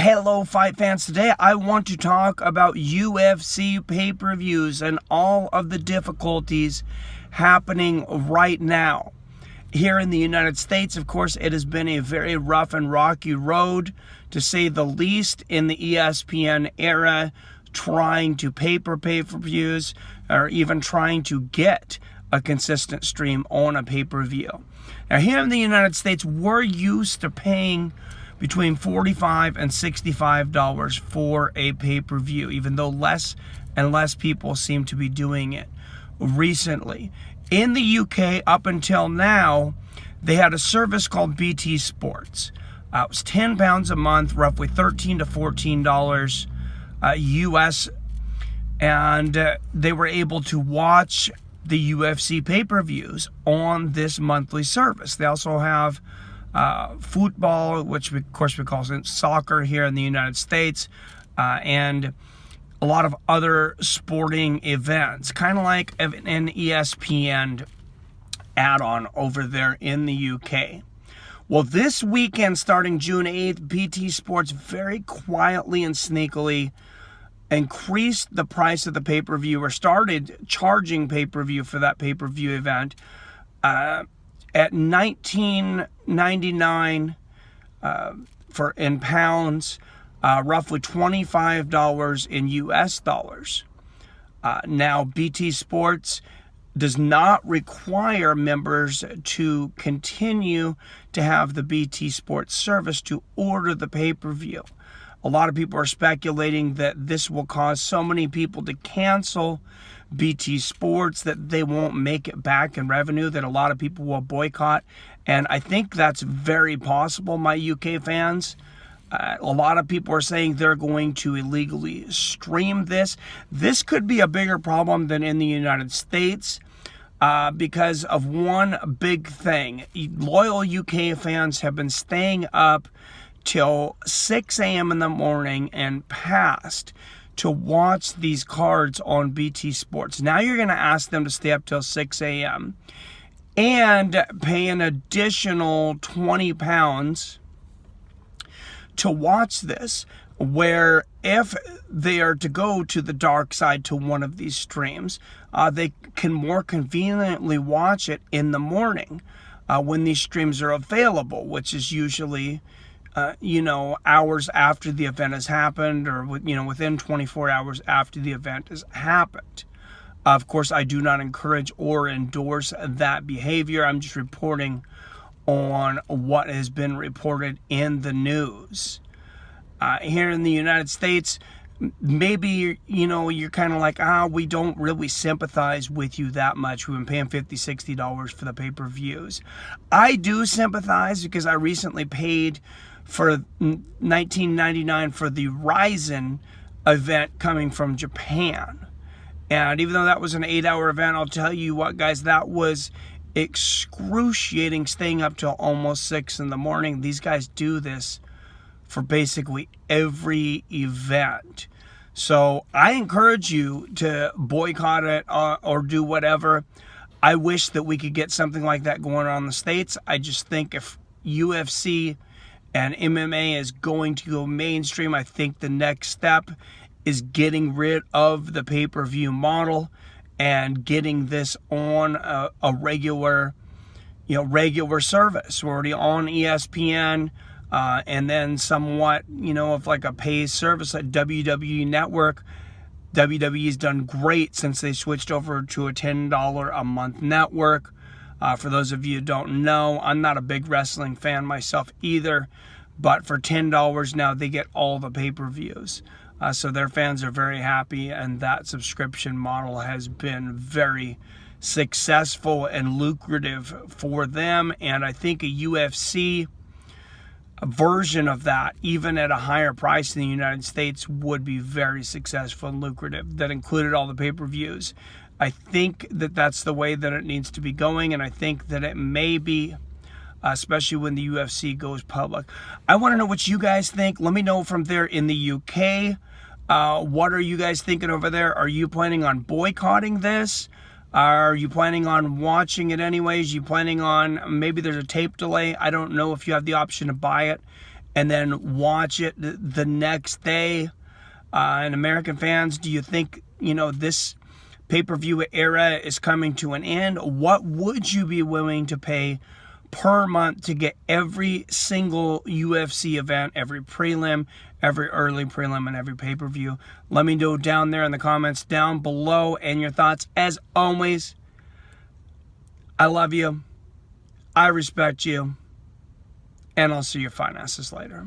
Hello, fight fans. Today I want to talk about UFC pay-per-views and all of the difficulties happening right now. Here in the United States, of course, it has been a very rough and rocky road, to say the least, in the ESPN era, trying to pay per pay-per-views or even trying to get a consistent stream on a pay-per-view. Now, here in the United States, we're used to paying between $45 and $65 for a pay-per-view, even though less and less people seem to be doing it recently. In the UK, up until now, they had a service called BT Sports. It was £10 a month, roughly $13 to $14 US, and they were able to watch the UFC pay-per-views on this monthly service. They also have football, which of course we call soccer here in the United States, and a lot of other sporting events, kind of like an ESPN add-on over there in the UK. Well, this weekend, starting June 8th, BT Sports very quietly and sneakily increased the price of the pay-per-view, or started charging pay-per-view for that pay-per-view event at $19.99 in pounds, roughly $25 in US dollars. Now, BT Sports does not require members to continue to have the BT Sports service to order the pay-per-view. A lot of people are speculating that this will cause so many people to cancel BT Sports that they won't make it back in revenue, that a lot of people will boycott. And I think that's very possible, my UK fans. A lot of people are saying they're going to illegally stream this. This could be a bigger problem than in the United States because of one big thing. Loyal UK fans have been staying up till 6 a.m. in the morning and past to watch these cards on BT Sports. Now you're going to ask them to stay up till 6 a.m. and pay an additional £20 to watch this, where if they are to go to the dark side to one of these streams, they can more conveniently watch it in the morning when these streams are available, which is usually hours after the event has happened, or within 24 hours after the event has happened. Of course, I do not encourage or endorse that behavior. I'm just reporting on what has been reported in the news. Here in the United States, maybe, you're kind of like, we don't really sympathize with you that much. We've been paying $50, $60 for the pay-per-views. I do sympathize because I recently paid for $19.99 for the Ryzen event coming from Japan. And even though that was an 8-hour event, I'll tell you what, guys, that was excruciating, staying up till almost 6 in the morning. These guys do this for basically every event. So I encourage you to boycott it or do whatever. I wish that we could get something like that going on in the States. I just think if UFC and MMA is going to go mainstream, I think the next step is getting rid of the pay-per-view model and getting this on a regular service. We're already on ESPN, and then somewhat, of like a pay service like WWE Network. WWE's done great since they switched over to a $10 a month network. For those of you who don't know, I'm not a big wrestling fan myself either, but for $10 now they get all the pay-per-views. So their fans are very happy, and that subscription model has been very successful and lucrative for them. And I think a UFC version of that, even at a higher price in the United States, would be very successful and lucrative, that included all the pay-per-views. I think that that's the way that it needs to be going, and I think that it may be, especially when the UFC goes public. I want to know what you guys think. Let me know from there in the UK. What are you guys thinking over there? Are you planning on boycotting this? Are you planning on watching it anyways? You planning on, maybe there's a tape delay. I don't know if you have the option to buy it and then watch it the next day. And American fans, do you think, this pay-per-view era is coming to an end? What would you be willing to pay per month to get every single UFC event, every prelim, every early prelim, and every pay-per-view? Let me know down there in the comments down below, and your thoughts. As always, I love you, I respect you, and I'll see your fine asses later.